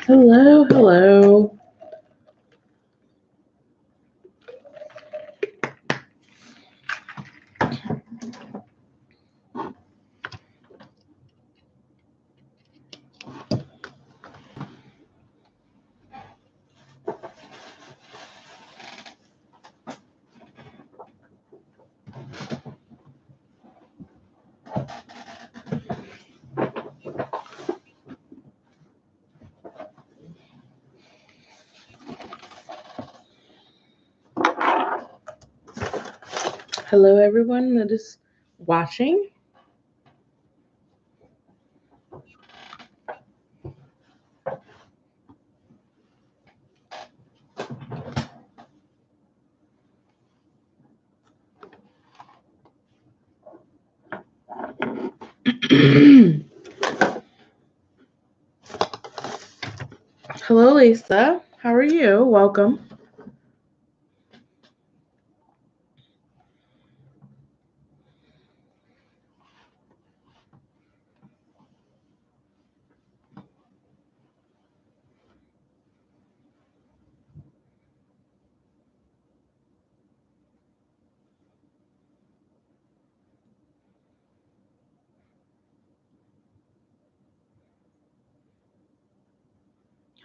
Hello, hello. Hello, everyone that is watching. Hello, Lisa. How are you? Welcome.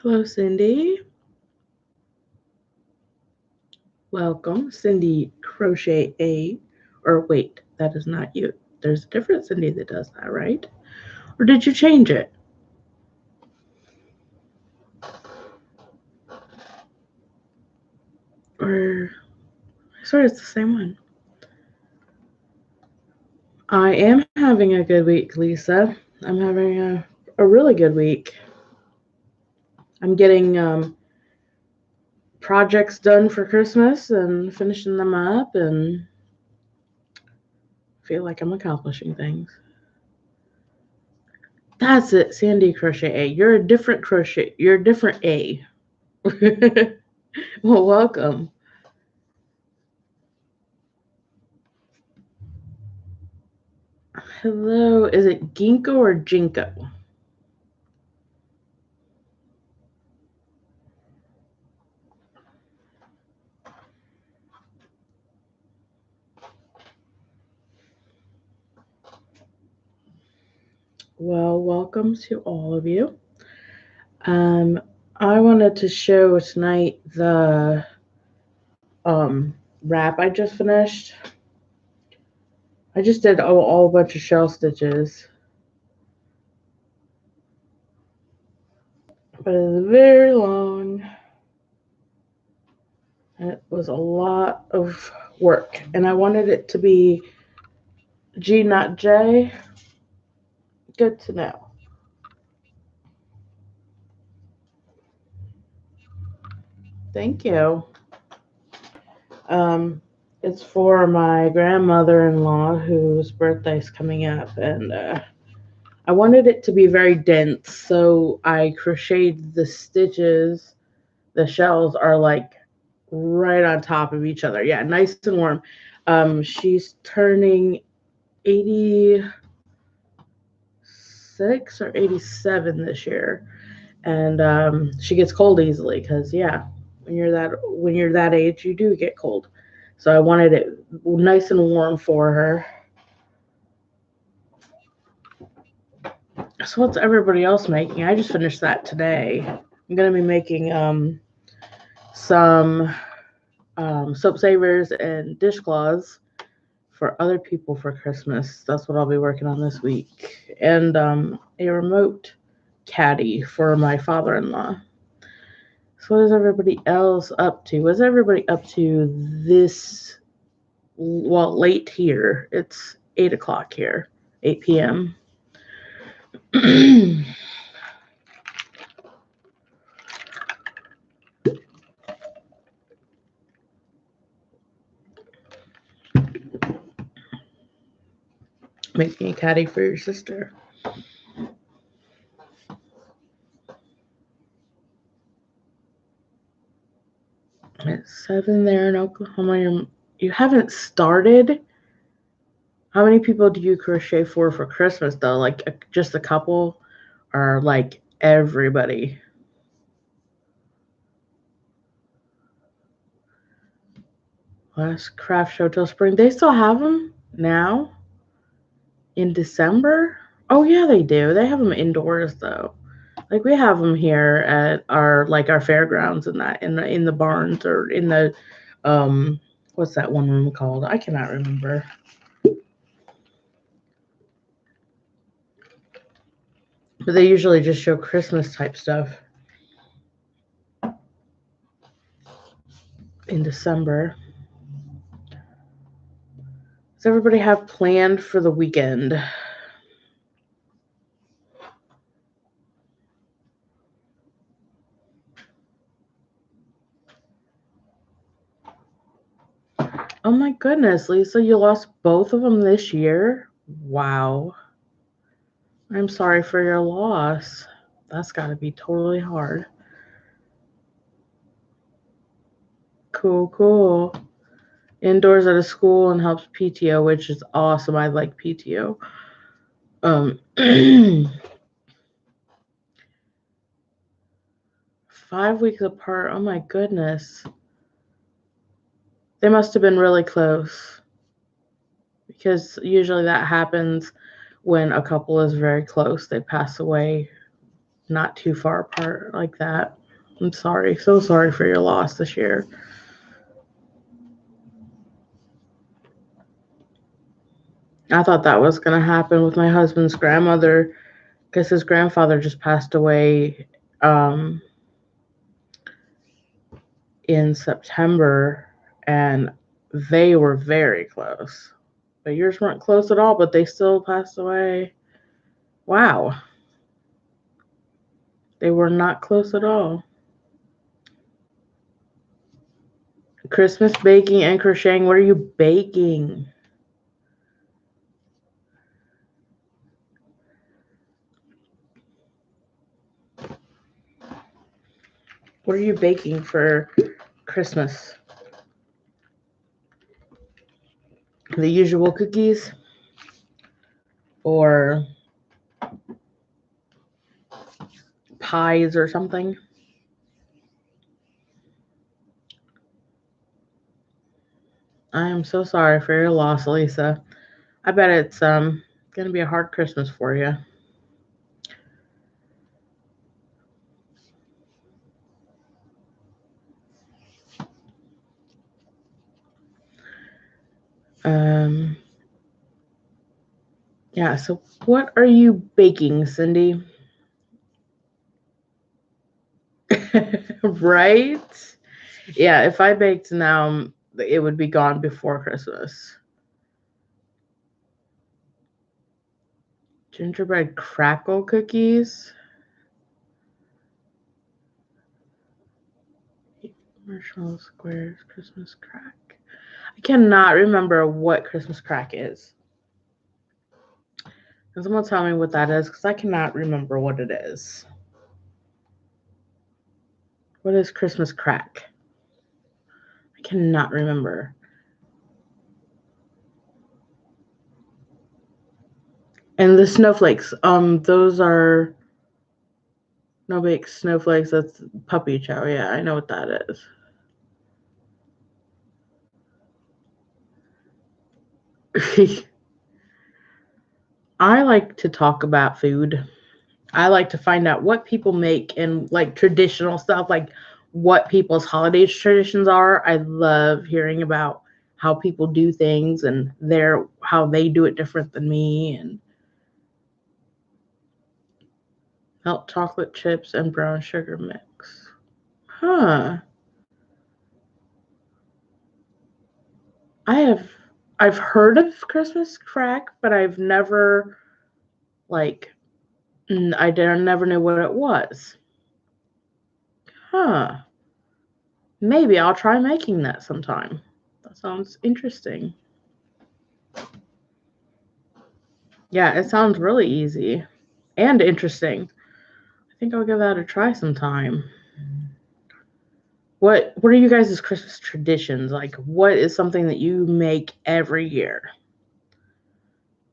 Hello, Cindy. Welcome, Cindy Crochet A. Or wait, that is not you. There's a different Cindy that does that, right? Or did you change it? Or sorry, it's the same one. I am having a good week, Lisa. I'm having a really good week. I'm getting projects done for Christmas and finishing them up and feel like I'm accomplishing things. That's it, Sandy Crochet A. You're a different crochet. You're a different A. Well, welcome. Hello. Is it Ginkgo or Jinko? Well, welcome to all of you. I wanted to show tonight the wrap I just finished. I just did all a bunch of shell stitches, but it's very long. It was a lot of work, and I wanted it to be G, not J. Good to know. Thank you. Um, it's for my grandmother-in-law whose birthday's coming up, and I wanted it to be very dense, so I crocheted the stitches. The shells are like right on top of each other. Yeah, nice and warm. She's turning 86 or 87 this year, and she gets cold easily because yeah, when you're that age, you do get cold. So I wanted it nice and warm for her. So what's everybody else making? I just finished that today. I'm gonna be making some soap savers and dishcloths for other people for Christmas. That's what I'll be working on this week, and a remote caddy for my father-in-law. So what is everybody else up to? What's everybody up to this? Well, late here. It's 8 o'clock here, 8 p.m. Making a caddy for your sister. It's 7 there in Oklahoma. You haven't started? How many people do you crochet for Christmas, though? Like just a couple? Or like everybody? Last craft show till spring. They still have them now in December? Oh yeah, they do. They have them indoors though. Like we have them here at our fairgrounds and that in the barns or in the what's that one room called? I cannot remember. But they usually just show Christmas type stuff in December. Does everybody have planned for the weekend? Oh my goodness, Lisa, you lost both of them this year? Wow. I'm sorry for your loss. That's got to be totally hard. Cool. Indoors at a school and helps PTO, which is awesome. I like PTO. 5 weeks apart. Oh my goodness. They must have been really close. Because usually that happens when a couple is very close. They pass away not too far apart like that. I'm sorry. So sorry for your loss this year. I thought that was going to happen with my husband's grandmother because his grandfather just passed away in September, and they were very close. But yours weren't close at all, but they still passed away. Wow. They were not close at all. Christmas baking and crocheting. What are you baking? What are you baking for Christmas? The usual cookies? Or pies or something? I am so sorry for your loss, Lisa. I bet it's going to be a hard Christmas for you. Yeah, so what are you baking, Cindy? Right? Yeah, if I baked now, it would be gone before Christmas. Gingerbread crackle cookies. Marshmallow squares, Christmas crack. I cannot remember what Christmas crack is. Can someone tell me what that is? Because I cannot remember what it is. What is Christmas crack? I cannot remember. And the snowflakes, those are no bake snowflakes. That's puppy chow. Yeah, I know what that is. I like to talk about food. I like to find out what people make and like traditional stuff, like what people's holiday traditions are. I love hearing about how people do things and how they do it different than me. And melt chocolate chips and brown sugar mix. Huh. I've heard of Christmas crack, but I've never never knew what it was. Huh. Maybe I'll try making that sometime. That sounds interesting. Yeah, it sounds really easy and interesting. I think I'll give that a try sometime. What are you guys' Christmas traditions? Like, what is something that you make every year?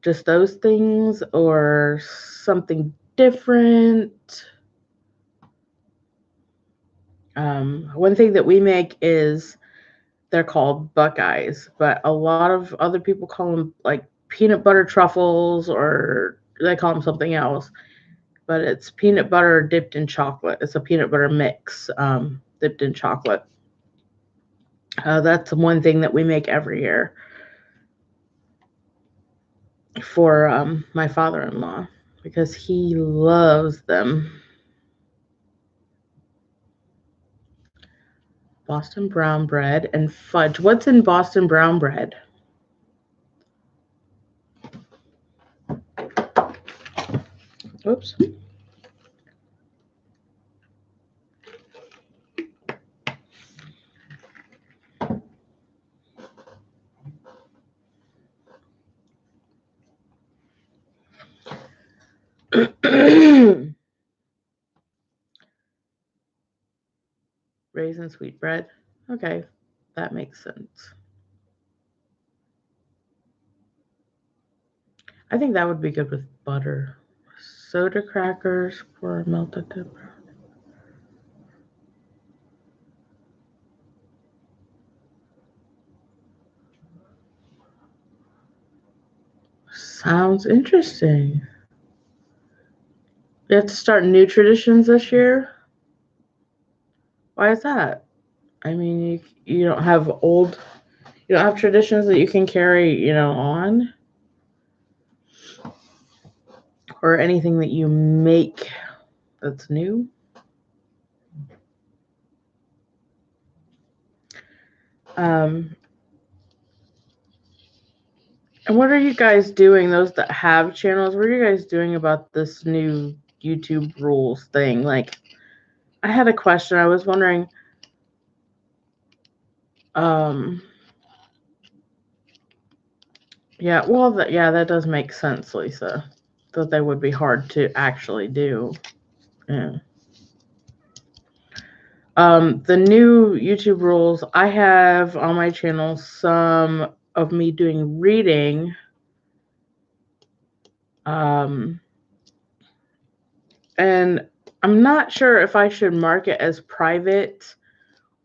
Just those things or something different? One thing that we make is they're called Buckeyes, but a lot of other people call them like peanut butter truffles, or they call them something else. But it's peanut butter dipped in chocolate. It's a peanut butter mix dipped in chocolate. That's one thing that we make every year for my father-in-law because he loves them. Boston brown bread and fudge. What's in Boston brown bread? Oops. Raisin sweetbread. Okay, that makes sense. I think that would be good with butter. Soda crackers for melted butter. Sounds interesting. You have to start new traditions this year? Why is that? I mean, you don't have you don't have traditions that you can carry, on? Or anything that you make that's new? And what are you guys doing, those that have channels, what are you guys doing about this new YouTube rules thing? Like, I had a question. I was wondering, yeah, well, that does make sense, Lisa, that they would be hard to actually do. Yeah. The new YouTube rules, I have on my channel some of me doing reading. And I'm not sure if I should mark it as private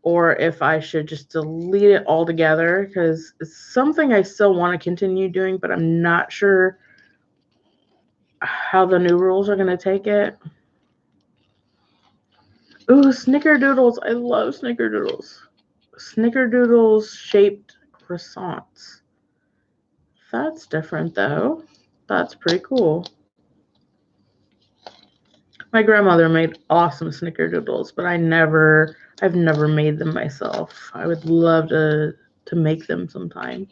or if I should just delete it altogether, because it's something I still want to continue doing, but I'm not sure how the new rules are going to take it. Ooh, snickerdoodles. I love snickerdoodles. Snickerdoodles shaped croissants. That's different, though. That's pretty cool. My grandmother made awesome snickerdoodles, but I've never made them myself. I would love to make them sometime.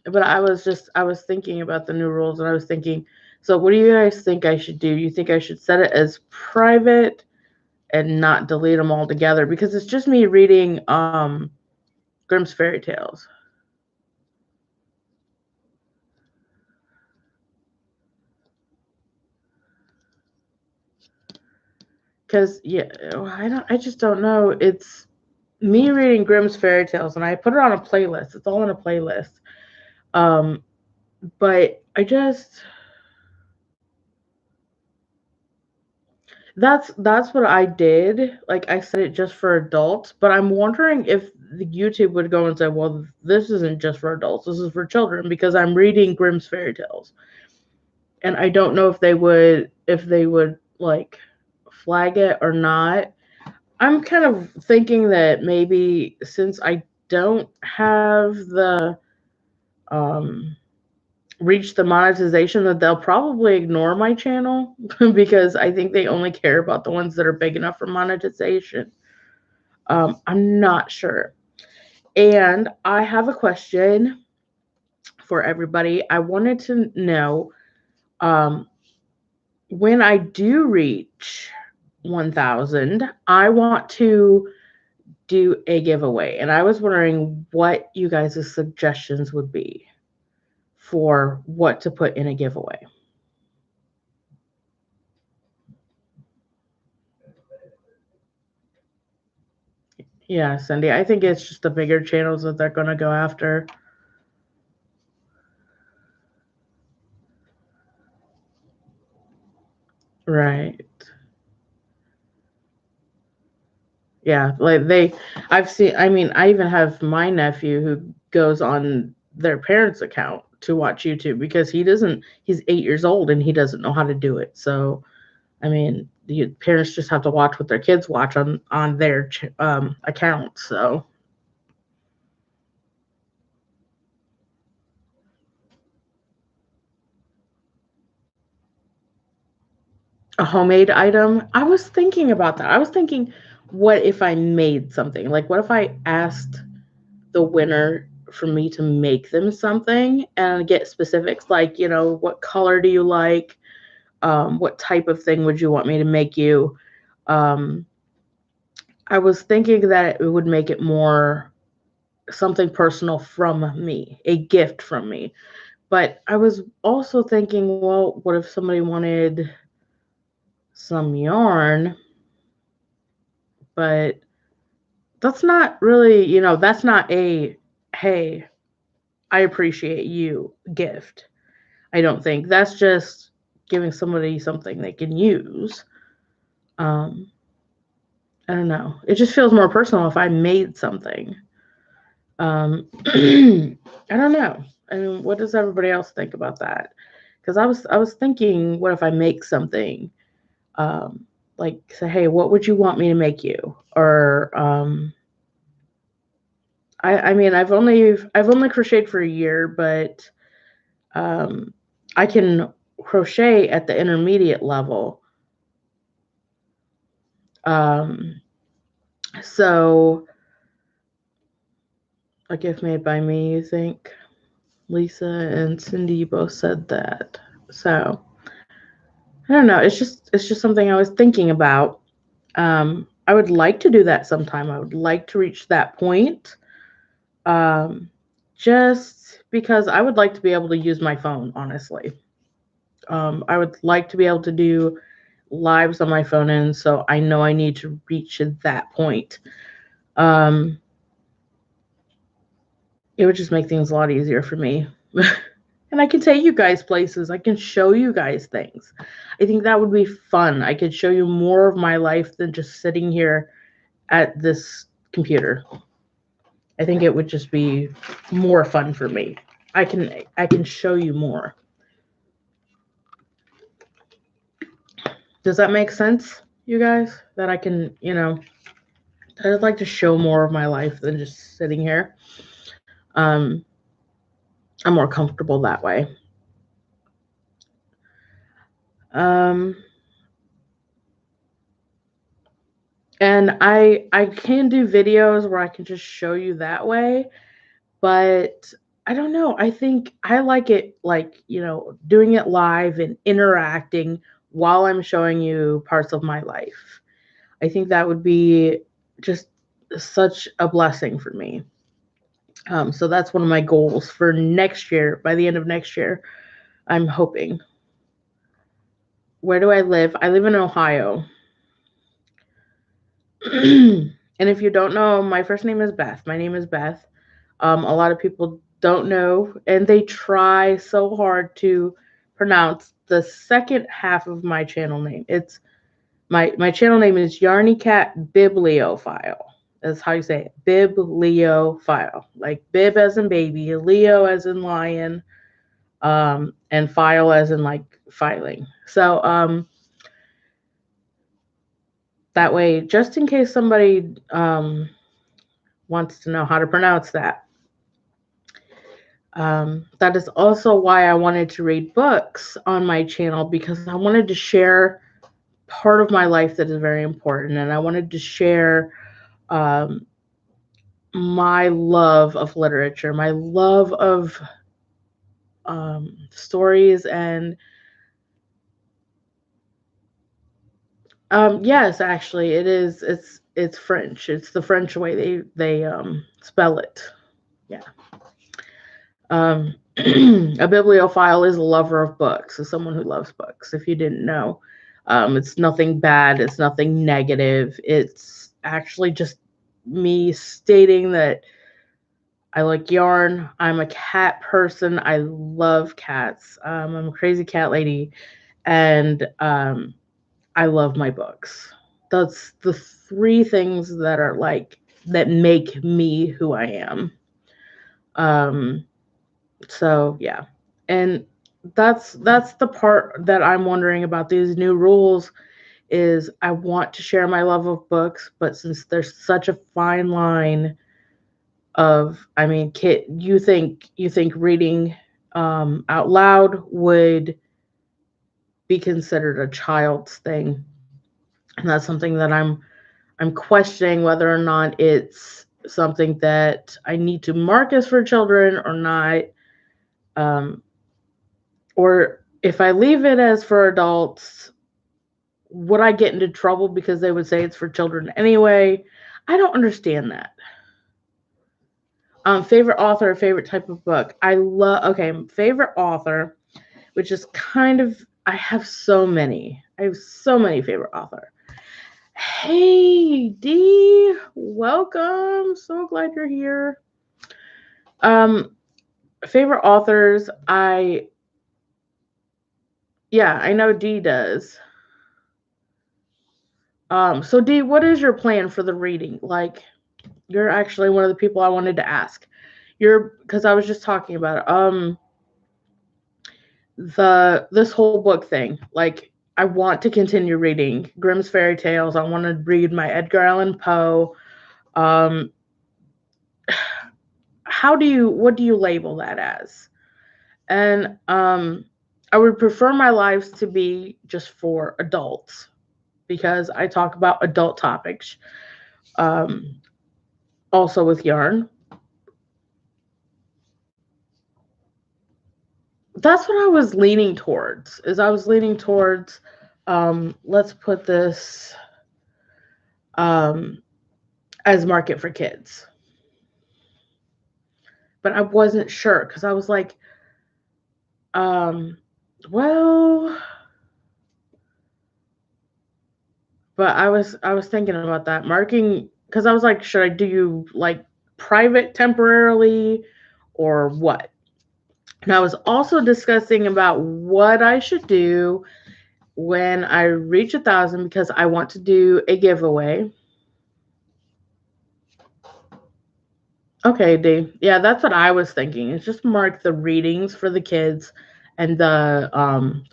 But I was thinking about the new rules, and I was thinking, so what do you guys think I should do? You think I should set it as private and not delete them all together? Because it's just me reading Grimm's Fairy Tales. Because I just don't know. It's me reading Grimm's Fairy Tales, and I put it on a playlist. It's all in a playlist. But that's what I did. Like, I set it just for adults, but I'm wondering if the YouTube would go and say, well, this isn't just for adults, this is for children, because I'm reading Grimm's Fairy Tales. And I don't know if they would like flag it or not. I'm kind of thinking that maybe since I don't have the reach the monetization, that they'll probably ignore my channel because I think they only care about the ones that are big enough for monetization. I'm not sure. And I have a question for everybody. I wanted to know, when I do reach 1,000, I want to do a giveaway. And I was wondering what you guys' suggestions would be for what to put in a giveaway. Yeah, Cindy, I think it's just the bigger channels that they're going to go after. Right. Yeah, like I mean, I even have my nephew who goes on their parents' account to watch YouTube because he's 8 years old and he doesn't know how to do it. So, I mean, the parents just have to watch what their kids watch on their account. So, a homemade item. I was thinking about that. I was thinking, what if I made something? Like, what if I asked the winner for me to make them something and get specifics, like, what color do you like? What type of thing would you want me to make you? Um, I was thinking that it would make it more something personal from me, a gift from me. But I was also thinking, well, what if somebody wanted some yarn? But that's not really, that's not a, hey, I appreciate you gift. I don't think that's just giving somebody something they can use. Um, I don't know. It just feels more personal if I made something. I don't know. I mean, what does everybody else think about that? Because I was thinking, what if I make something? Um, like say, hey, what would you want me to make you? Or I mean, I've only crocheted for a year, but um, I can crochet at the intermediate level. Um, so a gift made by me, you think? Lisa and Cindy both said that. So I don't know. It's just something I was thinking about. I would like to do that sometime. I would like to reach that point. Um, just because I would like to be able to use my phone, honestly. I would like to be able to do lives on my phone, and so I know I need to reach that point. Um, it would just make things a lot easier for me. And I can take you guys places. I can show you guys things. I think that would be fun. I could show you more of my life than just sitting here at this computer. I think it would just be more fun for me. I can show you more. Does that make sense, you guys? That I can, I'd like to show more of my life than just sitting here. Um, I'm more comfortable that way. Um, and I can do videos where I can just show you that way, but I don't know. I think I like it, like, doing it live and interacting while I'm showing you parts of my life. I think that would be just such a blessing for me. So that's one of my goals for next year. By the end of next year, I'm hoping. Where do I live? I live in Ohio. And if you don't know, my first name is Beth. My name is Beth. A lot of people don't know, and they try so hard to pronounce the second half of my channel name. It's my channel name is Yarny Cat Bibliophile. That's how you say it. Bibliophile. Like bib as in baby, Leo as in lion, and file as in like filing. So that way, just in case somebody wants to know how to pronounce that. That is also why I wanted to read books on my channel, because I wanted to share part of my life that is very important, and I wanted to share um, my love of literature, my love of stories, and yes, actually, it is. It's French. It's the French way they spell it. Yeah. A bibliophile is a lover of books, is someone who loves books. If you didn't know, it's nothing bad. It's nothing negative. It's actually just me stating that I like yarn. I'm a cat person. I love cats. I'm a crazy cat lady, and I love my books. That's the three things that are like that make me who I am. So yeah. And that's the part that I'm wondering about these new rules is I want to share my love of books, but since there's such a fine line of, I mean, kid, you think reading out loud would be considered a child's thing, and that's something that I'm questioning whether or not it's something that I need to mark as for children or not, um, or if I leave it as for adults, would I get into trouble because they would say it's for children anyway? I don't understand that. Favorite author, favorite type of book. I love, okay, favorite author, which is kind of, I have so many. I have so many favorite author. Hey, Dee, welcome. So glad you're here. Favorite authors, I know Dee does. So Dee, what is your plan for the reading? Like, you're actually one of the people I wanted to ask. Because I was just talking about it. This whole book thing. Like, I want to continue reading Grimm's Fairy Tales. I want to read my Edgar Allan Poe. What do you label that as? And I would prefer my lives to be just for adults because I talk about adult topics. Also with yarn. That's what I was leaning towards. Let's put this as market for kids. But I wasn't sure because I was like, well, but I was thinking about that marking because I was like, should I do you like private temporarily or what? And I was also discussing about what I should do when I reach 1,000 because I want to do a giveaway. Okay, Dave. Yeah, that's what I was thinking. It's just mark the readings for the kids and the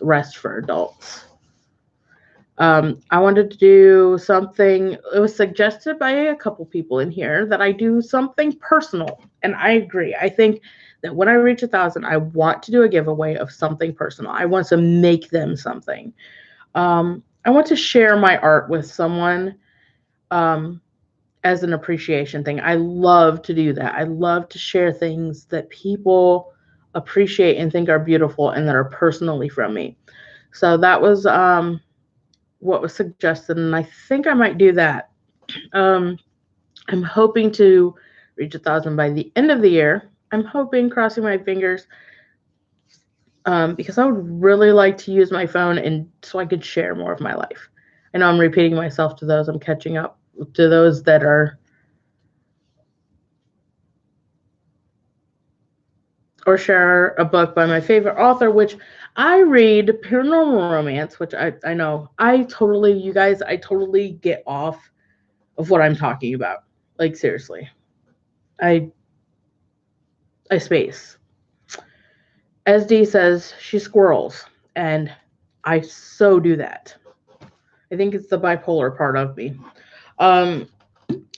rest for adults. I wanted to do something. It was suggested by a couple people in here that I do something personal, and I agree. I think that when I reach 1,000, I want to do a giveaway of something personal. I want to make them something. I want to share my art with someone as an appreciation thing. I love to do that. I love to share things that people appreciate and think are beautiful and that are personally from me. So that was what was suggested, and I think I might do that. I'm hoping to reach 1,000 by the end of the year. I'm hoping, crossing my fingers, because I would really like to use my phone and so I could share more of my life. I know I'm repeating myself to those. I'm catching up to those that are, or share a book by my favorite author, which I read paranormal romance, which I know you guys, I totally get off of what I'm talking about. Like, seriously. I space. SD says she squirrels, and I so do that. I think it's the bipolar part of me.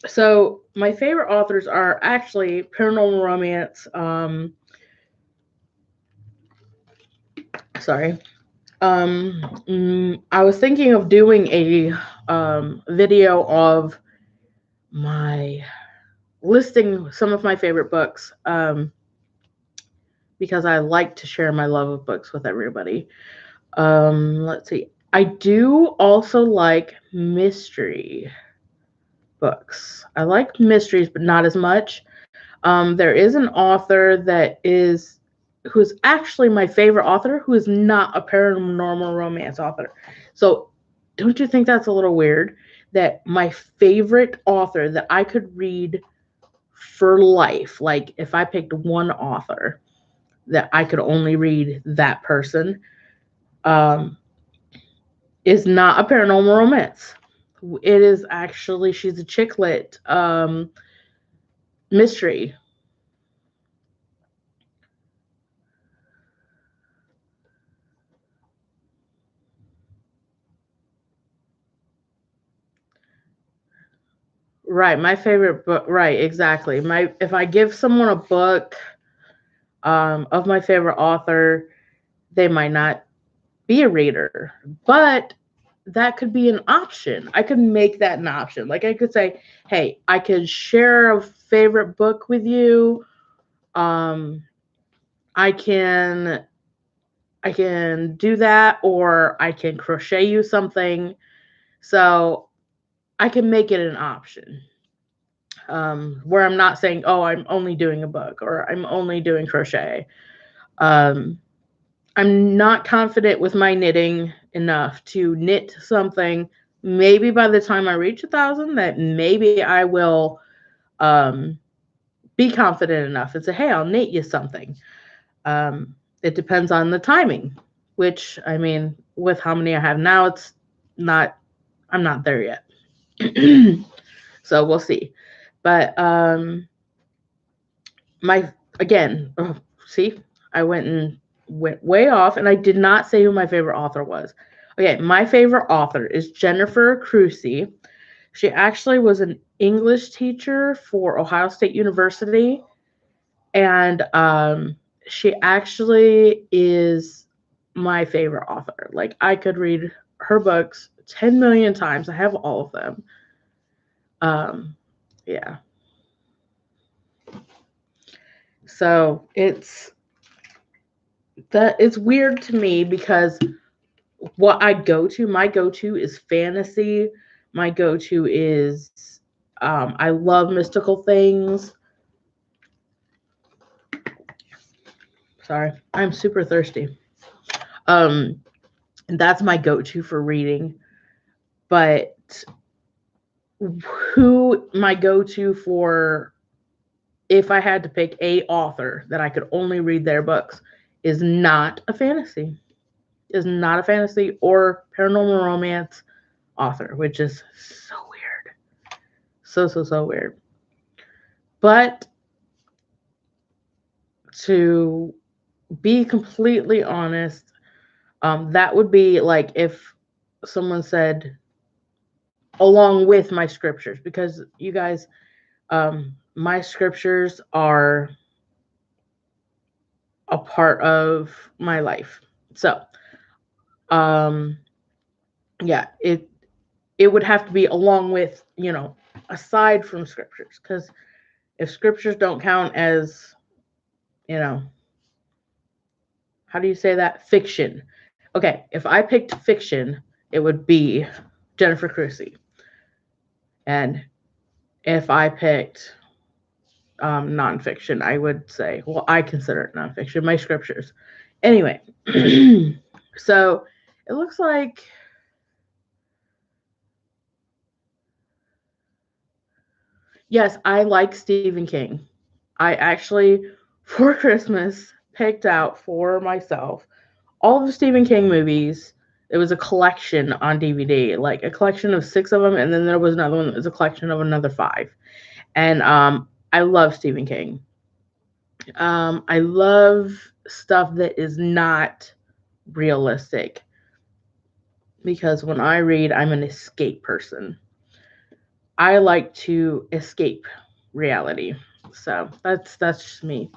So my favorite authors are actually paranormal romance. Sorry. I was thinking of doing a video of my listing some of my favorite books because I like to share my love of books with everybody. Let's see. I do also like mystery books. I like mysteries, but not as much. There is an author who's actually my favorite author who is not a paranormal romance author. So don't you think that's a little weird that my favorite author that I could read for life, like if I picked one author that I could only read that person, is not a paranormal romance. It is actually, she's a chick lit mystery. Right, my favorite book. Right, exactly. My if I give someone a book of my favorite author, they might not be a reader, but that could be an option. I could make that an option. Like I could say, "Hey, I could share a favorite book with you. Um, I can I can do that, or I can crochet you something." So I can make it an option. Where I'm not saying, "Oh, I'm only doing a book," or "I'm only doing crochet." Um, I'm not confident with my knitting enough to knit something. Maybe by the time I reach 1,000, that maybe I will um, be confident enough and say, "Hey, I'll knit you something." It depends on the timing, which I mean, with how many I have now, it's not. I'm not there yet, so we'll see. But my again, oh, see, I went way off, and I did not say who my favorite author was. Okay, my favorite author is Jennifer Crusie. She actually was an English teacher for Ohio State University, and she actually is my favorite author. Like I could read her books 10 million times. I have all of them. Um, yeah. So it's weird to me because what I go to, my go to is fantasy. My go to is I love mystical things. Sorry, I'm super thirsty. Um, and that's my go to for reading. But who my go to for if I had to pick a author that I could only read their books is not a fantasy. Is not a fantasy or paranormal romance author, which is so weird. So weird. But to be completely honest, that would be like if someone said, along with my scriptures, because you guys, my scriptures are a part of my life. So, um, yeah, it would have to be along with, aside from scriptures, because if scriptures don't count as, you know, how do you say that? Fiction. Okay, if I picked fiction, it would be Jennifer Crusie. And if I picked nonfiction, I would say, well, I consider it nonfiction, my scriptures. Anyway, so it looks like, yes, I like Stephen King. I actually, for Christmas, picked out for myself all of the Stephen King movies. It was a collection on DVD, like a collection of 6 of them, and then there was another one that was a collection of another 5. And I love Stephen King. I love stuff that is not realistic because when I read, I'm an escape person. I like to escape reality. So that's just me.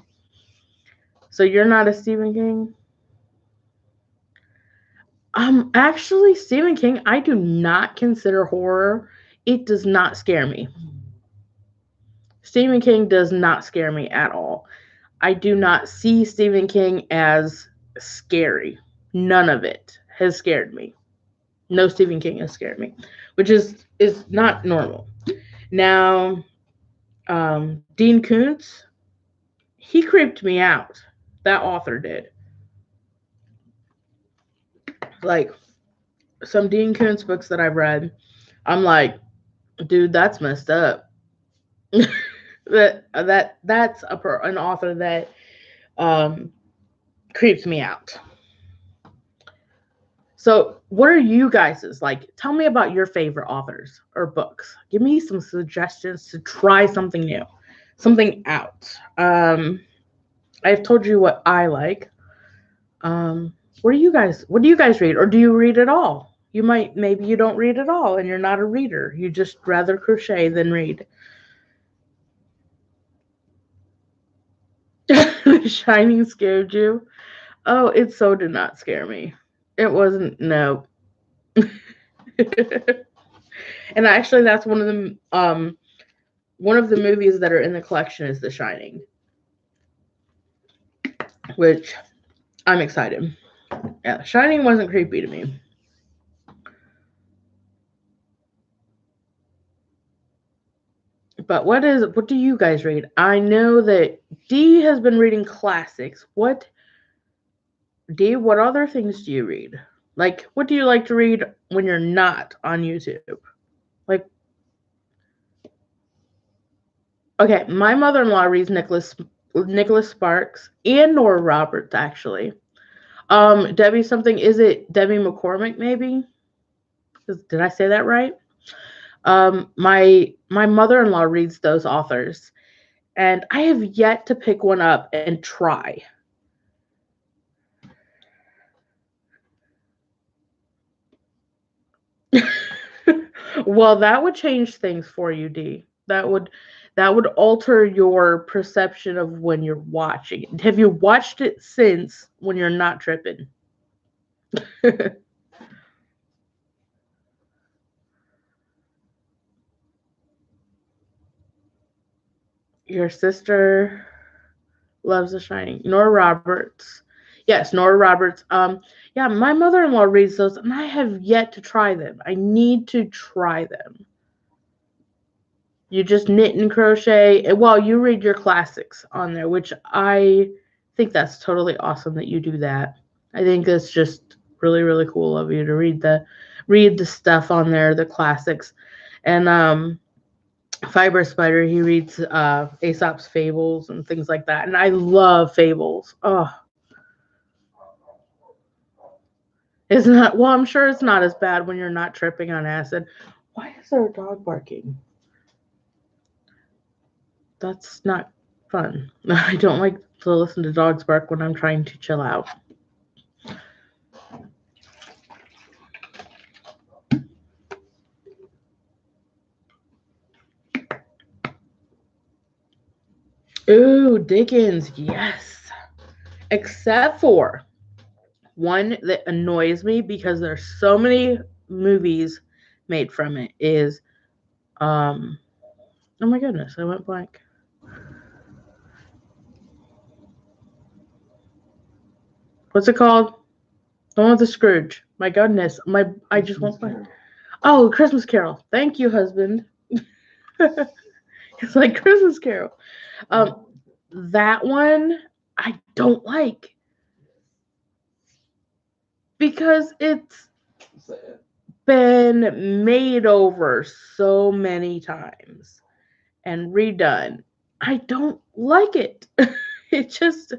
So you're not a Stephen King? Actually, Stephen King, I do not consider horror. It does not scare me. Stephen King does not scare me at all. I do not see Stephen King as scary. None of it has scared me. No Stephen King has scared me, which is not normal. Now, Dean Koontz, he creeped me out. That author did. Like some Dean Koontz books that I've read, I'm like, dude, that's messed up. That's an author that um, creeps me out. So, what are you guys's like? Tell me about your favorite authors or books. Give me some suggestions to try something new, something out. I've told you what I like. Um, what do you guys? What do you guys read, or do you read at all? You might, maybe you don't read at all, and you're not a reader. You just rather crochet than read. The Shining scared you? Oh, it so did not scare me. It wasn't. No. And actually, that's one of the movies that are in the collection is The Shining, which I'm excited. Yeah, Shining wasn't creepy to me. But what do you guys read? I know that Dee has been reading classics. What other things do you read? Like, what do you like to read when you're not on YouTube? Like, okay, my mother-in-law reads Nicholas Sparks and Nora Roberts actually. Debbie something, is it Debbie McCormick maybe? Did I say that right? My mother-in-law reads those authors, and I have yet to pick one up and try. Well, that would change things for you, Dee. That would alter your perception of when you're watching it. Have you watched it since when you're not tripping? Your sister loves The Shining. Nora Roberts. Yes, Nora Roberts. Yeah, my mother-in-law reads those, and I have yet to try them. I need to try them. You just knit and crochet. Well, you read your classics on there, which I think that's totally awesome that you do that. I think it's just really, really cool of you to read the stuff on there, the classics. And Fiber Spider, he reads Aesop's Fables and things like that. And I love fables. Oh, it's not, well, I'm sure it's not as bad when you're not tripping on acid. Why is there a dog barking? That's not fun. I don't like to listen to dogs bark when I'm trying to chill out. Ooh, Dickens, yes. Except for one that annoys me because there's so many movies made from it is oh my goodness, I went blank. What's it called? The one with the Scrooge. My goodness, I just went blank. Oh, Christmas Carol. Thank you, husband. It's like Christmas Carol. That one I don't like because it's been made over so many times and redone. I don't like it. It just,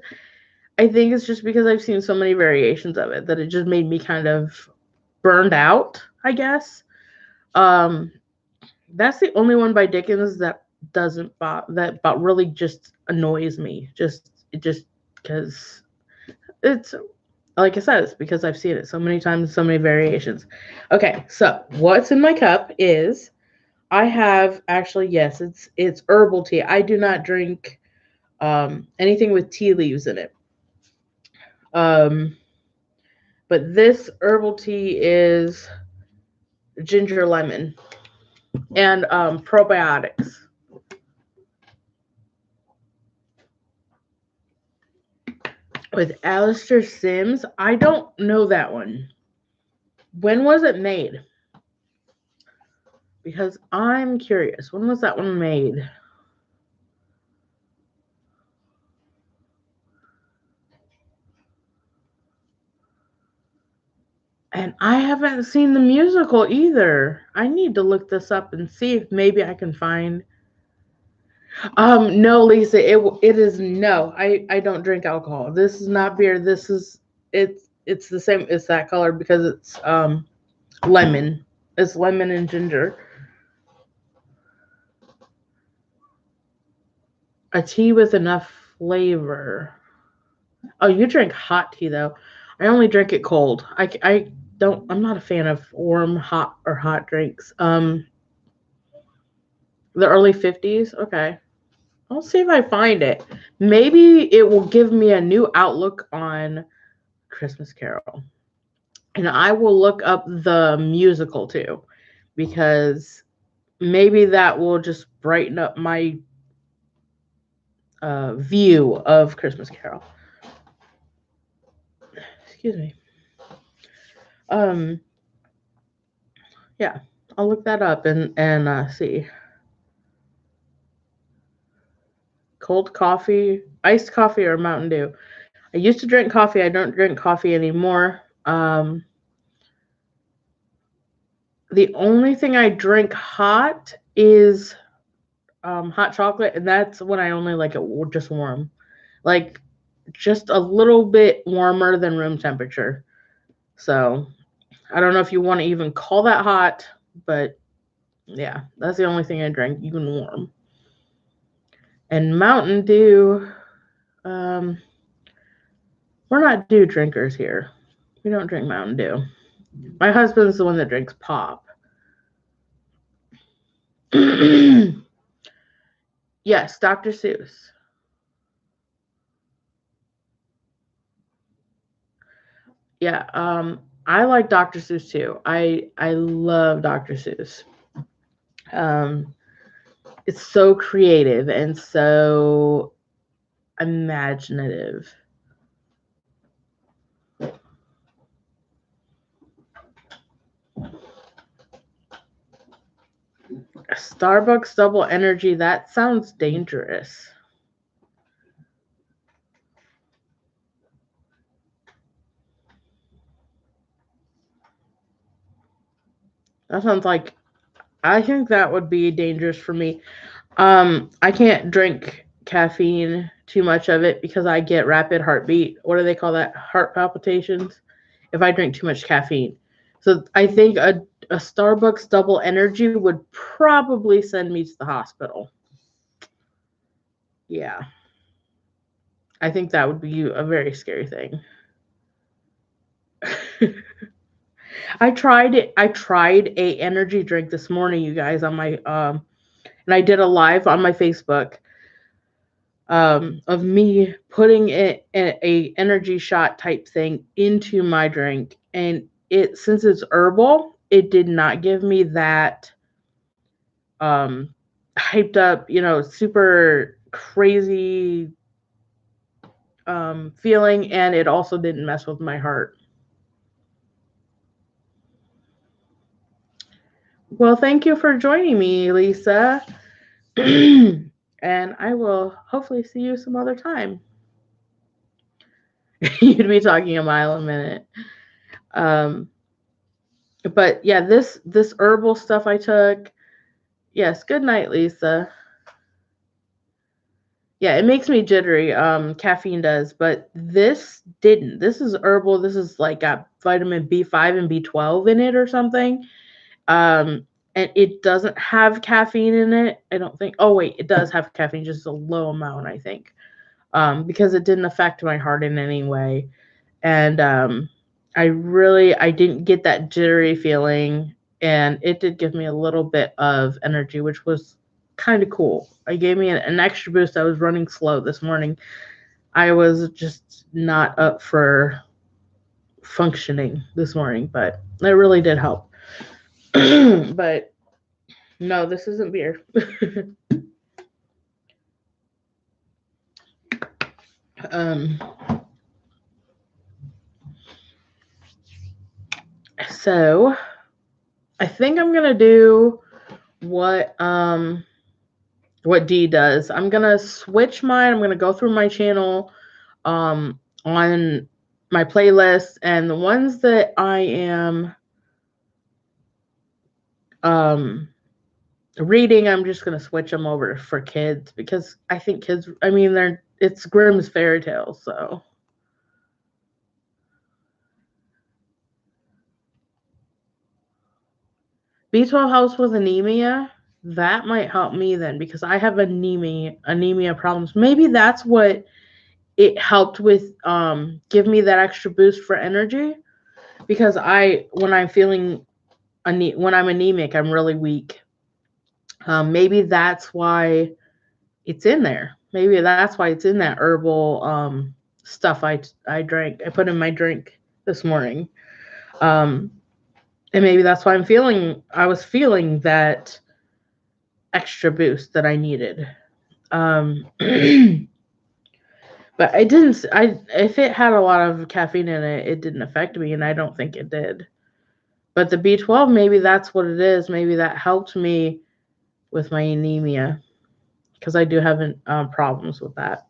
I think it's just because I've seen so many variations of it that it just made me kind of burned out, I guess. Um, that's the only one by Dickens that doesn't that really just annoys me. Just because it's, like I said, it's because I've seen it so many times, so many variations. Okay, so what's in my cup is I have actually, yes, it's herbal tea. I do not drink anything with tea leaves in it. Um, but this herbal tea is ginger lemon and probiotics. With Alistair Sims, I don't know that one. When was it made? Because I'm curious. When was that one made? And I haven't seen the musical either. I need to look this up and see if maybe I can find. No, Lisa, it is no. I don't drink alcohol. This is not beer. This is it's it's the same. It's that color because it's lemon. It's lemon and ginger. A tea with enough flavor. Oh, you drink hot tea though. I only drink it cold. I don't. I'm not a fan of warm, hot, or hot drinks. The early 50s. Okay. I'll see if I find it. Maybe it will give me a new outlook on Christmas Carol. And I will look up the musical too, because maybe that will just brighten up my view of Christmas Carol. Excuse me. Um, yeah, I'll look that up and see. Cold coffee, iced coffee, or Mountain Dew. I used to drink coffee. I don't drink coffee anymore. The only thing I drink hot is hot chocolate, and that's when I only like it just warm, like just a little bit warmer than room temperature. So I don't know if you want to even call that hot, but yeah, that's the only thing I drink, even warm. And Mountain Dew, um, we're not Dew drinkers here. We don't drink Mountain Dew. My husband's the one that drinks pop. Yes, Dr. Seuss. Yeah, I like Dr. Seuss too. I love Dr. Seuss. Um, it's so creative and so imaginative. Starbucks double energy, that sounds dangerous. That sounds like I think that would be dangerous for me. I can't drink caffeine too much of it because I get rapid heartbeat. What do they call that? Heart palpitations if I drink too much caffeine. So I think a Starbucks double energy would probably send me to the hospital. Yeah. I think that would be a very scary thing. I tried a energy drink this morning, you guys, on my and I did a live on my Facebook of me putting it a energy shot type thing into my drink, and it since it's herbal, it did not give me that um hyped up, super crazy feeling, and it also didn't mess with my heart. Well, thank you for joining me, Lisa. And I will hopefully see you some other time. You'd be talking a mile a minute. Um, but yeah, this herbal stuff I took. Yes, good night, Lisa. Yeah, it makes me jittery. Caffeine does, but this didn't. This is herbal. This is like got vitamin B5 and B12 in it or something. Um, and it doesn't have caffeine in it. I don't think. Oh wait, it does have caffeine, just a low amount, I think. Because it didn't affect my heart in any way. And I didn't get that jittery feeling, and it did give me a little bit of energy, which was kind of cool. It gave me an extra boost. I was running slow this morning. I was just not up for functioning this morning, but it really did help. But no, this isn't beer. um, so I think I'm gonna do what what D does. I'm gonna switch mine. I'm gonna go through my channel on my playlist, and the ones that I am um reading, I'm just gonna switch them over for kids because I think kids. I mean, it's Grimm's fairy tales, so B12 helps with anemia. That might help me then because I have anemia problems. Maybe that's what it helped with give me that extra boost for energy because when I'm feeling when I'm anemic, I'm really weak. Maybe that's why it's in there. Maybe that's why it's in that herbal stuff I drank. I put in my drink this morning. Um, and maybe that's why I was feeling that extra boost that I needed. But if it had a lot of caffeine in it, it didn't affect me, and I don't think it did. But the B12, maybe that's what it is. Maybe that helped me with my anemia because I do have problems with that.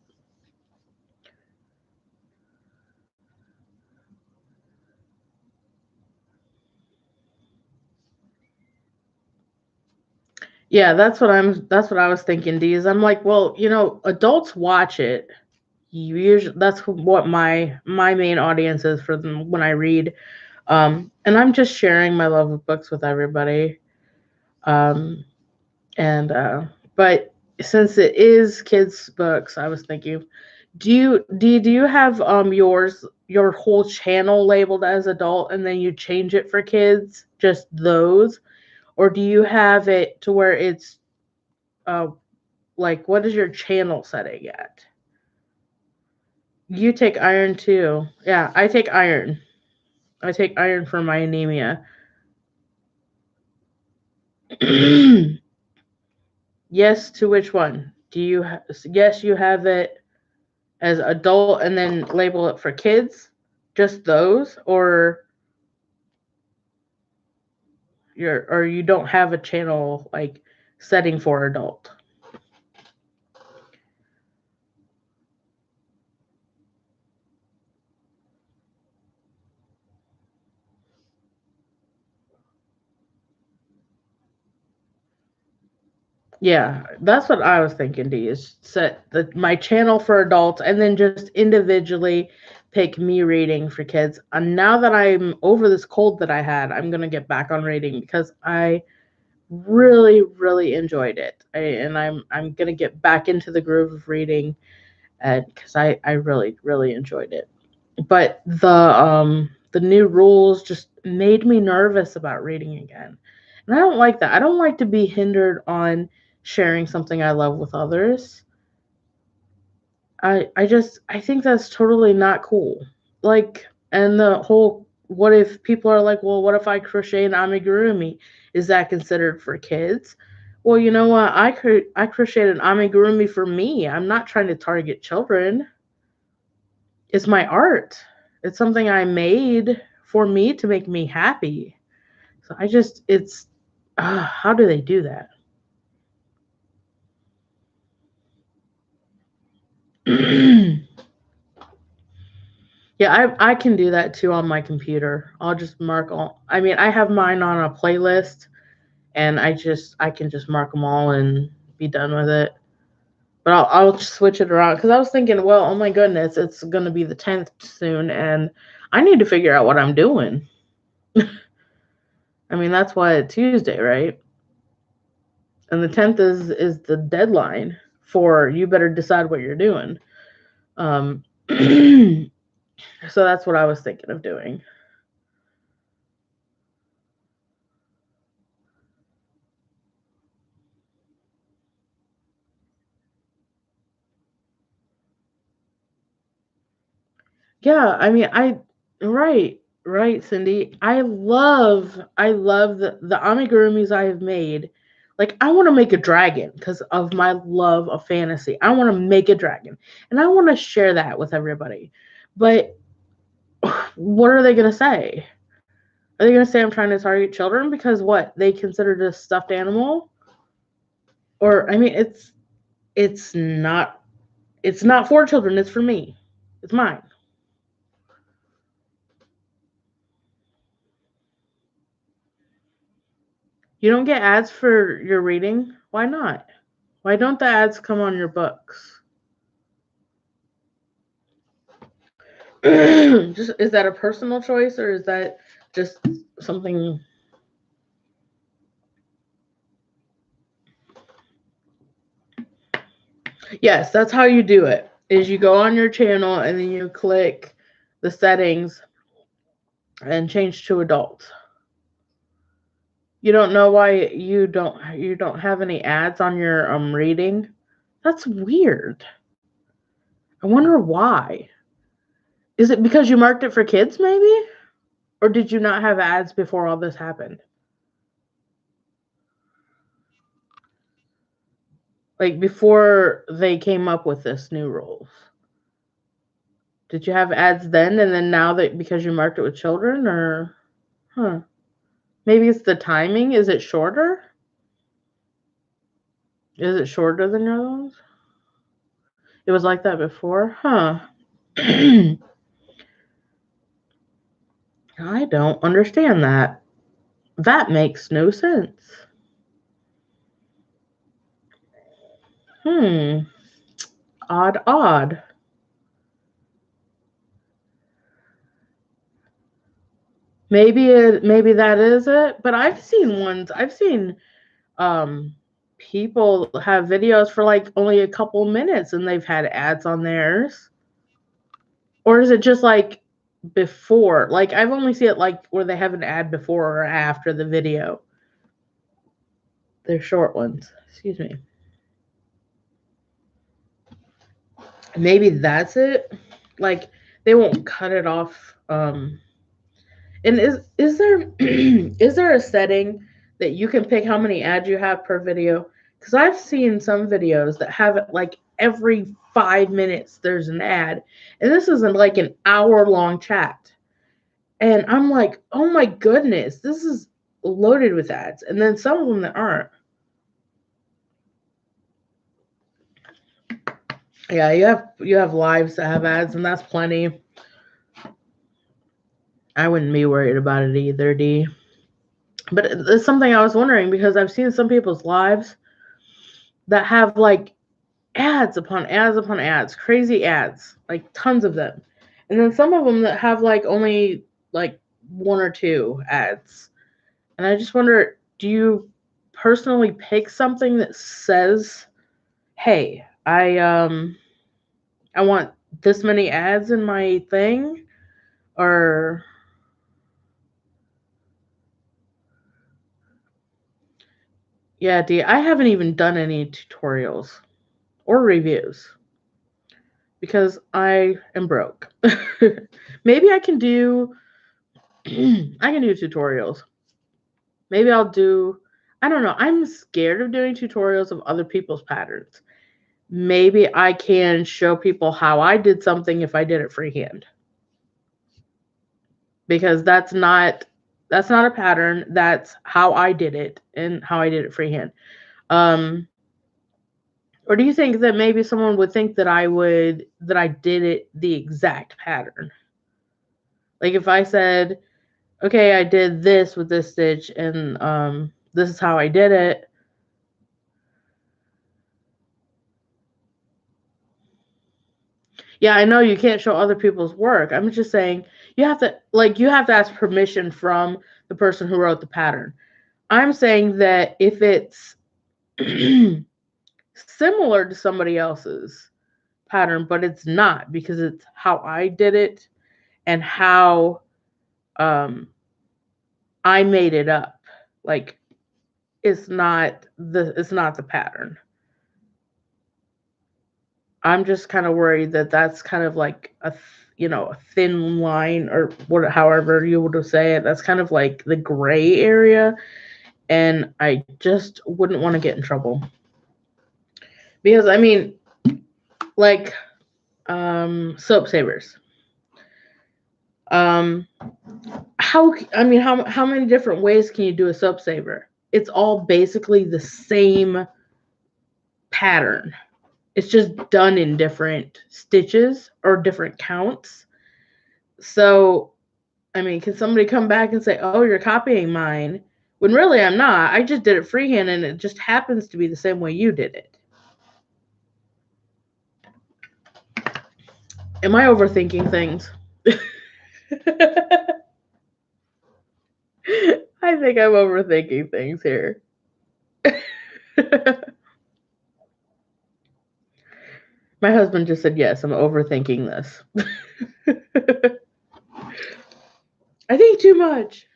Yeah, that's what I was thinking, D, is I'm like, well, adults watch it. Usually that's what my main audience is for them when I read. And I'm just sharing my love of books with everybody. Um, and but since it is kids books, I was thinking, do you have your whole channel labeled as adult and then you change it for kids, just those? Or do you have it to where it's uh like what is your channel setting at? You take iron too. Yeah, I take iron. I take iron for my anemia. Yes, to which one? Yes, you have it as adult and then label it for kids? Just those or you don't have a channel like setting for adult? Yeah, that's what I was thinking, D, is set my channel for adults and then just individually pick me reading for kids. And now that I'm over this cold that I had, I'm going to get back on reading because I really, really enjoyed it. And I'm going to get back into the groove of reading because I really, really enjoyed it. But the new rules just made me nervous about reading again. And I don't like that. I don't like to be hindered on sharing something I love with others. I think that's totally not cool. Like, and the whole what if people are like, well, what if I crochet an amigurumi? Is that considered for kids? Well, you know what? I crocheted an amigurumi for me. I'm not trying to target children. It's my art. It's something I made for me to make me happy. So it's how do they do that? Yeah, I can do that too on my computer. I'll just mark all. I mean, I have mine on a playlist, and I can just mark them all and be done with it. But I'll switch it around because I was thinking, well, oh my goodness, it's gonna be the 10th soon, and I need to figure out what I'm doing. I mean, that's why it's Tuesday, right? And the 10th is the deadline for you better decide what you're doing. So that's what I was thinking of doing. Yeah, I mean, right, Cindy. I love the amigurumis I have made. Like, I want to make a dragon because of my love of fantasy. I want to make a dragon, and I want to share that with everybody. But what are they gonna say? Are they gonna say I'm trying to target children because what they consider a stuffed animal? Or I mean, it's not it's not for children. It's for me. It's mine. You don't get ads for your reading? Why not? Why don't the ads come on your books? Just is that a personal choice or is that just something Yes, that's how you do it. Is you go on your channel and then you click the settings and change to adults. You don't know why you don't have any ads on your reading? That's weird. I wonder why. Is it because you marked it for kids maybe? Or did you not have ads before all this happened? Like before they came up with this new rules. Did you have ads then and then now that because you marked it with children or huh? Maybe it's the timing. Is it shorter? Is it shorter than your other ones? It was like that before? Huh. I don't understand that. That makes no sense. Hmm. Odd, odd. Maybe that is it. But I've seen um people have videos for like only a couple minutes and they've had ads on theirs. Or is it just like before? Like I've only seen it like where they have an ad before or after the video. They're short ones. Excuse me. Maybe that's it. Like they won't cut it off. And is there is there a setting that you can pick how many ads you have per video? Because I've seen some videos that have it like every 5 minutes there's an ad, and this isn't like an hour long chat. And I'm like, oh my goodness, this is loaded with ads. And then some of them that aren't. Yeah, you have lives that have ads, and that's plenty. I wouldn't be worried about it either, D. But it's something I was wondering because I've seen some people's lives that have like ads upon ads upon ads, crazy ads, like tons of them. And then some of them that have like only like one or two ads. And I just wonder, do you personally pick something that says, "Hey, I want this many ads in my thing," or yeah, D, I haven't even done any tutorials or reviews because I am broke. Maybe I can do I can do tutorials. Maybe I'll do I don't know. I'm scared of doing tutorials of other people's patterns. Maybe I can show people how I did something if I did it freehand. Because that's not a pattern. That's how I did it and how I did it freehand. Um or do you think that maybe someone would think that I did it the exact pattern? Like if I said, okay, I did this with this stitch and this is how I did it. Yeah, I know you can't show other people's work. I'm just saying you have to ask permission from the person who wrote the pattern. I'm saying that if it's similar to somebody else's pattern, but it's not because it's how I did it and how um I made it up. Like it's not the pattern. I'm just kind of worried that that's kind of like a thin line or what however you would say it. That's kind of like the gray area and I just wouldn't want to get in trouble. Because I mean like soap savers. Um how many different ways can you do a soap saver? It's all basically the same pattern. It's just done in different stitches or different counts. So, I mean, can somebody come back and say, "Oh, you're copying mine," when really I'm not. I just did it freehand, and it just happens to be the same way you did it. Am I overthinking things? I think I'm overthinking things here. My husband just said, yes, I'm overthinking this. I think too much.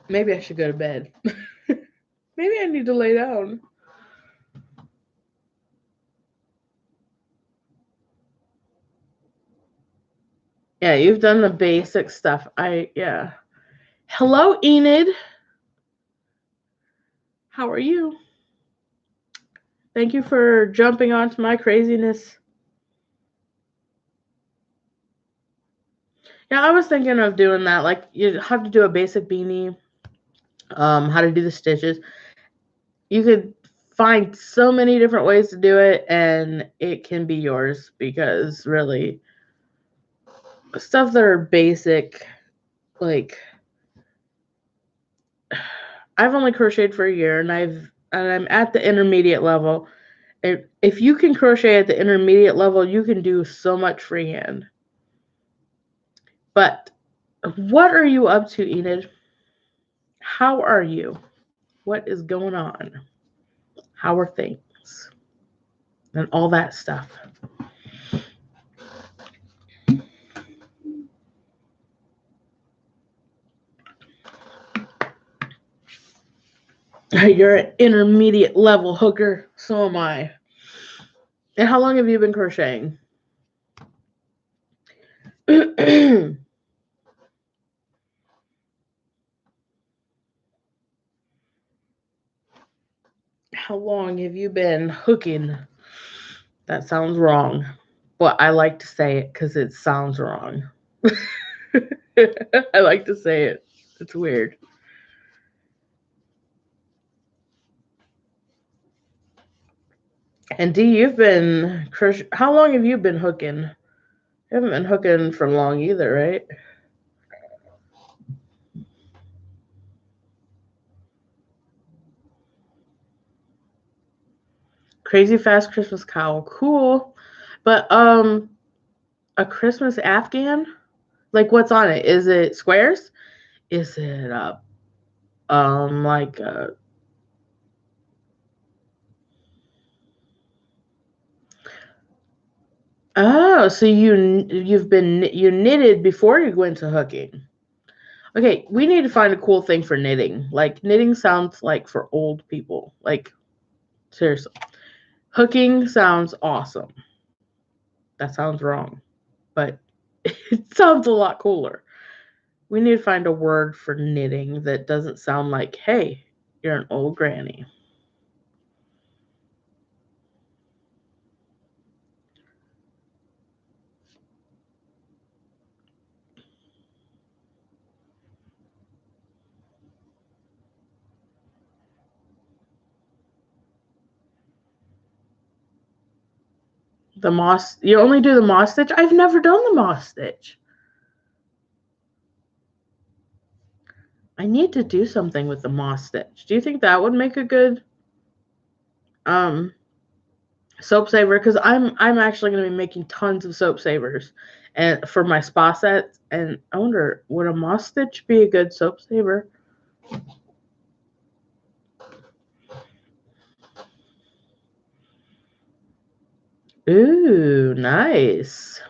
Maybe I should go to bed. Maybe I need to lay down. Yeah, you've done the basic stuff. Yeah. Hello, Enid. How are you? Thank you for jumping onto my craziness. Yeah, I was thinking of doing that. Like, you have to do a basic beanie, how to do the stitches. You could find so many different ways to do it, and it can be yours, because really, stuff that are basic, like, I've only crocheted for a year, and I'm at the intermediate level. If you can crochet at the intermediate level, you can do so much freehand. But what are you up to, Enid? How are you? What is going on? How are things? And all that stuff. You're an intermediate level hooker. So am I. And how long have you been crocheting? How long have you been hooking? That sounds wrong. But I like to say it because it sounds wrong. I like to say it. It's weird. And Dee, you've been how long have you been hooking? You haven't been hooking for long either, right? Crazy fast Christmas cowl. Cool. But a Christmas Afghan? Like, what's on it? Is it squares? Is it like oh, so you knitted before you went to hooking. Okay, we need to find a cool thing for knitting. Like, knitting sounds like for old people. Like, seriously. Hooking sounds awesome. That sounds wrong, but it sounds a lot cooler. We need to find a word for knitting that doesn't sound like, hey, you're an old granny. The moss, you only do the moss stitch? I've never done the moss stitch. I need to do something with the moss stitch. Do you think that would make a good soap saver? Because I'm actually going to be making tons of soap savers and for my spa sets, and I wonder, would a moss stitch be a good soap saver? Ooh, nice.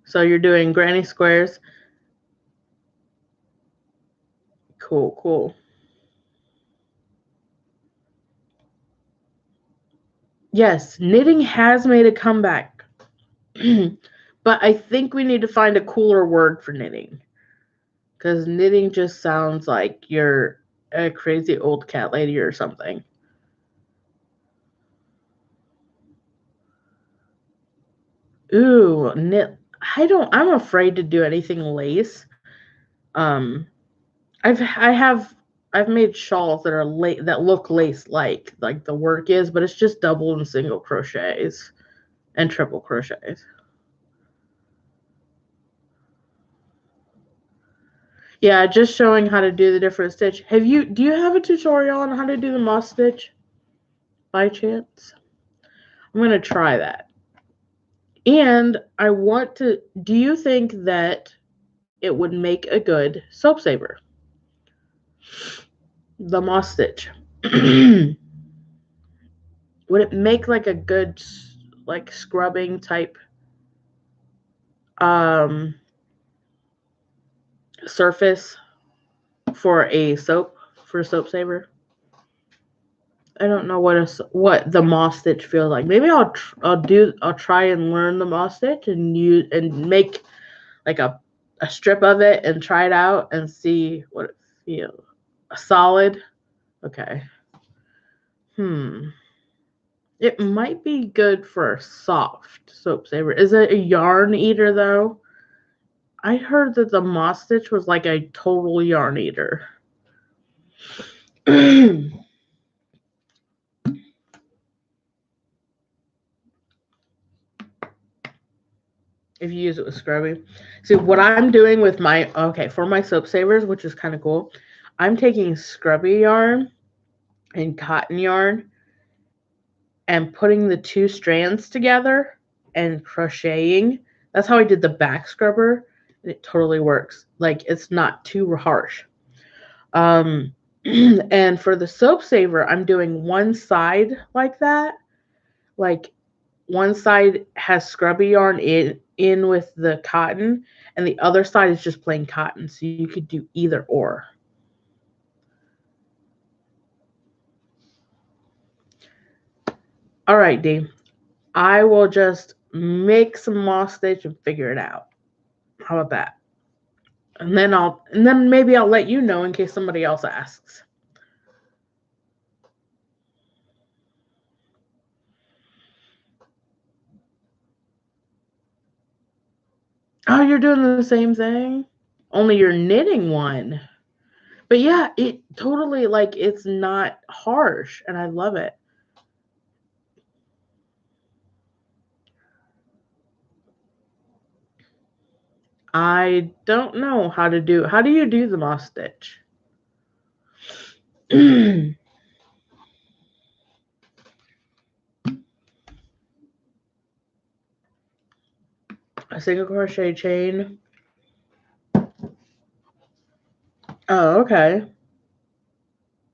So you're doing granny squares. Cool, cool. Yes, knitting has made a comeback. But I think we need to find a cooler word for knitting. Because knitting just sounds like you're a crazy old cat lady or something. Ooh, knit. I'm afraid to do anything lace. Um, I've made shawls that are that look lace like the work is, but it's just double and single crochets and triple crochets. Yeah, just showing how to do the different stitch. Do you have a tutorial on how to do the moss stitch by chance? I'm gonna try that. And I want to, do you think that it would make a good soap saver? The Moss Stitch. Would it make like a good like scrubbing type um surface for a soap saver? I don't know what the Moss Stitch feels like. Maybe I'll try and learn the Moss Stitch and use and make like a strip of it and try it out and see what it feels. A solid. Okay. It might be good for a soft soap saver. Is it a yarn eater though? I heard that the Moss Stitch was like a total yarn eater. If you use it with scrubbing. See, what I'm doing with for my soap savers, which is kind of cool, I'm taking scrubby yarn and cotton yarn and putting the two strands together and crocheting. That's how I did the back scrubber, and it totally works. Like, it's not too harsh. And for the soap saver, I'm doing one side like that. Like, one side has scrubby yarn in with the cotton, and the other side is just plain cotton. So you could do either or. All right, Dee. I will just make some Moss Stitch and figure it out. How about that? And then maybe I'll let you know in case somebody else asks. Oh, you're doing the same thing? Only you're knitting one. But yeah, it totally, like, it's not harsh, and I love it. I don't know how do you do the Moss Stitch? A single crochet chain. Oh, okay.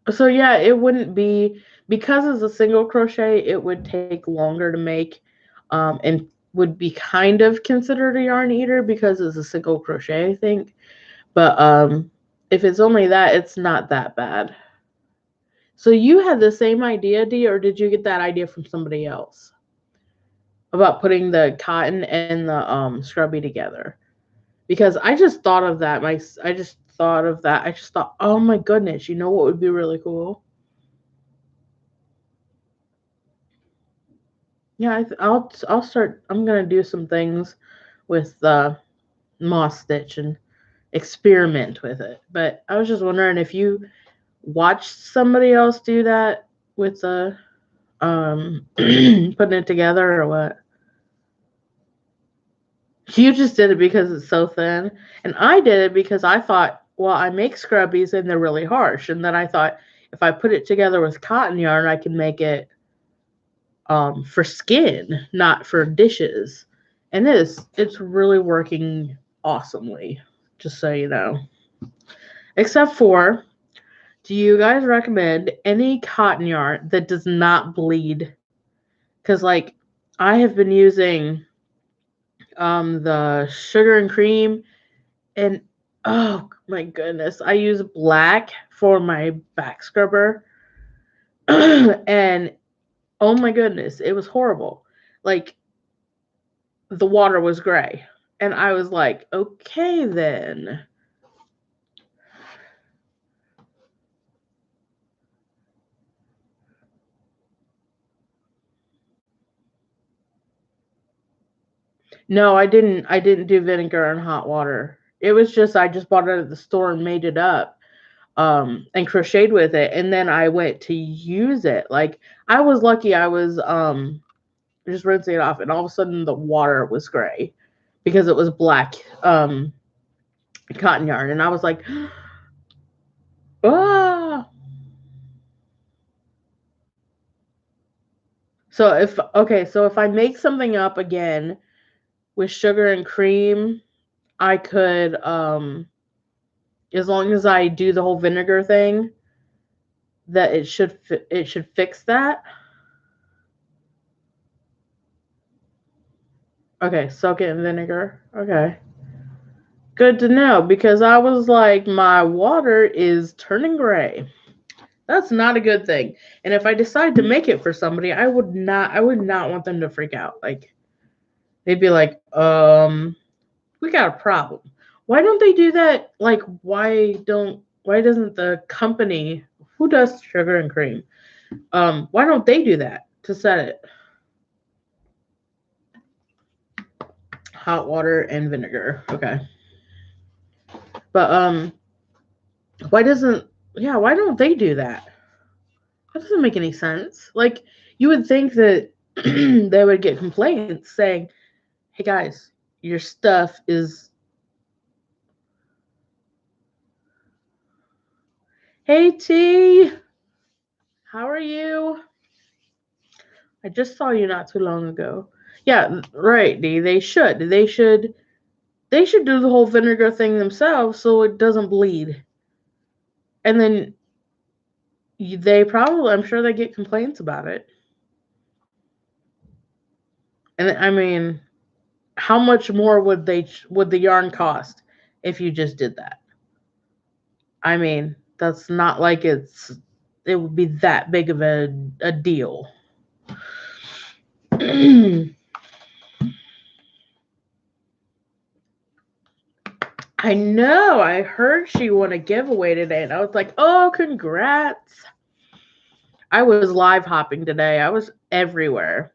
So yeah, it wouldn't be, because it's a single crochet, it would take longer to make, and would be kind of considered a yarn eater because it's a single crochet, I think. But if it's only that, it's not that bad. So you had the same idea, Dee, or did you get that idea from somebody else about putting the cotton and the scrubby together? Because I just thought of that. I just thought, oh my goodness, you know what would be really cool? Yeah, I'll start. I'm gonna do some things with the Moss Stitch and experiment with it. But I was just wondering if you watched somebody else do that with the putting it together or what. You just did it because it's so thin, and I did it because I thought, well, I make scrubbies and they're really harsh, and then I thought if I put it together with cotton yarn, I can make it for skin, not for dishes. And it's really working awesomely, just so you know. Except for, do you guys recommend any cotton yarn that does not bleed? Because, like, I have been using the sugar and cream, and oh my goodness, I use black for my back scrubber. And oh my goodness, it was horrible. Like, the water was gray. And I was like, okay, then. No, I didn't do vinegar and hot water. It was just, I just bought it at the store and made it up, and crocheted with it. And then I went to use it. Like, I was lucky. I was just rinsing it off, and all of a sudden the water was gray because it was black cotton yarn. And I was like, ah. So if I make something up again, with sugar and cream, I could, as long as I do the whole vinegar thing, that it should fix that. Okay, soak it in vinegar. Okay. Good to know, because I was like, my water is turning gray. That's not a good thing. And if I decide to make it for somebody, I would not want them to freak out. Like, they'd be like, we got a problem. Why don't they do that? Like, why doesn't the company who does sugar and cream, why don't they do that to set it? Hot water and vinegar. Okay. But why doesn't why don't they do that? That doesn't make any sense. Like, you would think that they would get complaints saying, "Hey guys, your stuff is." Hey T, how are you? I just saw you not too long ago. Yeah, right, D. They should do the whole vinegar thing themselves so it doesn't bleed. And then I'm sure they get complaints about it. And I mean, how much more would the yarn cost if you just did that? I mean, that's not like it would be that big of a deal. I know. I heard she won a giveaway today, and I was like, "Oh, congrats!" I was live hopping today. I was everywhere,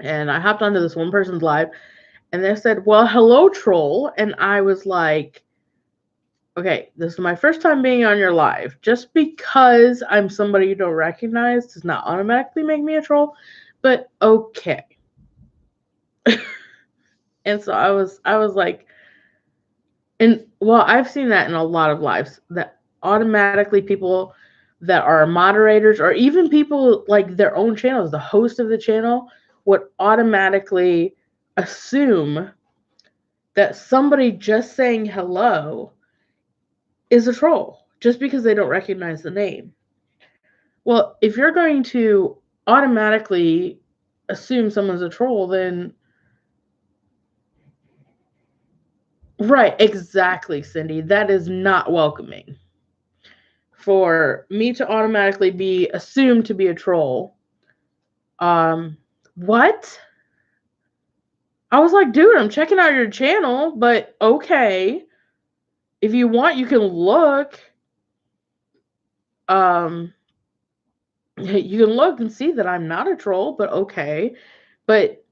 and I hopped onto this one person's live, and they said, "Well, hello, troll," and I was like, "Okay, this is my first time being on your live. Just because I'm somebody you don't recognize does not automatically make me a troll, but okay." And so I was like, and well, I've seen that in a lot of lives, that automatically people that are moderators or even people like their own channels, the host of the channel would automatically assume that somebody just saying hello is a troll just because they don't recognize the name. Well, if you're going to automatically assume someone's a troll, then right, exactly, Cindy. That is not welcoming. For me to automatically be assumed to be a troll. What? I was like, dude, I'm checking out your channel, but okay. If you want, you can look. Um, you can look and see that I'm not a troll, but okay. But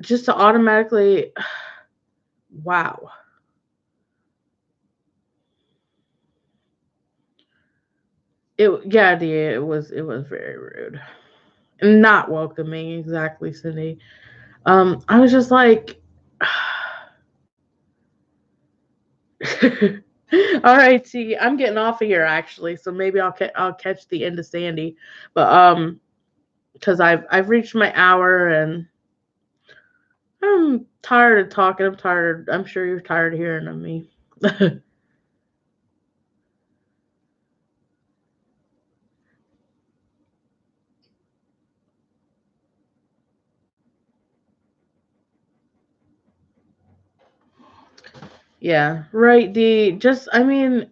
just to automatically, wow. It was very rude. Not welcoming, exactly, Cindy. I was just like, all right, T. I'm getting off of here actually, so maybe I'll catch the end of Sandy, but because I've reached my hour and I'm tired of talking. I'm tired. I'm sure you're tired of hearing of me. Yeah, right, D. Just, I mean,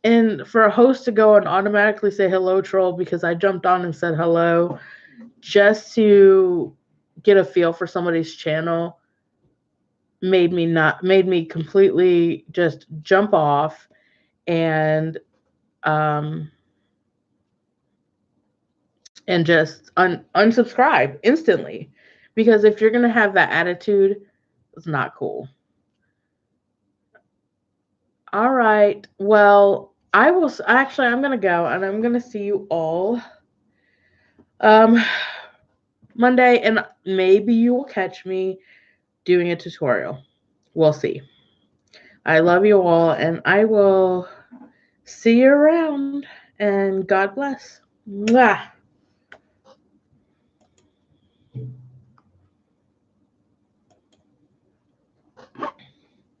and for a host to go and automatically say hello, troll, because I jumped on and said hello, just to get a feel for somebody's channel, made me completely just jump off and um just unsubscribe instantly, because if you're gonna have that attitude, it's not cool. All right, well, I'm gonna go and I'm gonna see you all um Monday, and maybe you will catch me doing a tutorial. We'll see. I love you all, and I will see you around, and God bless. Mwah.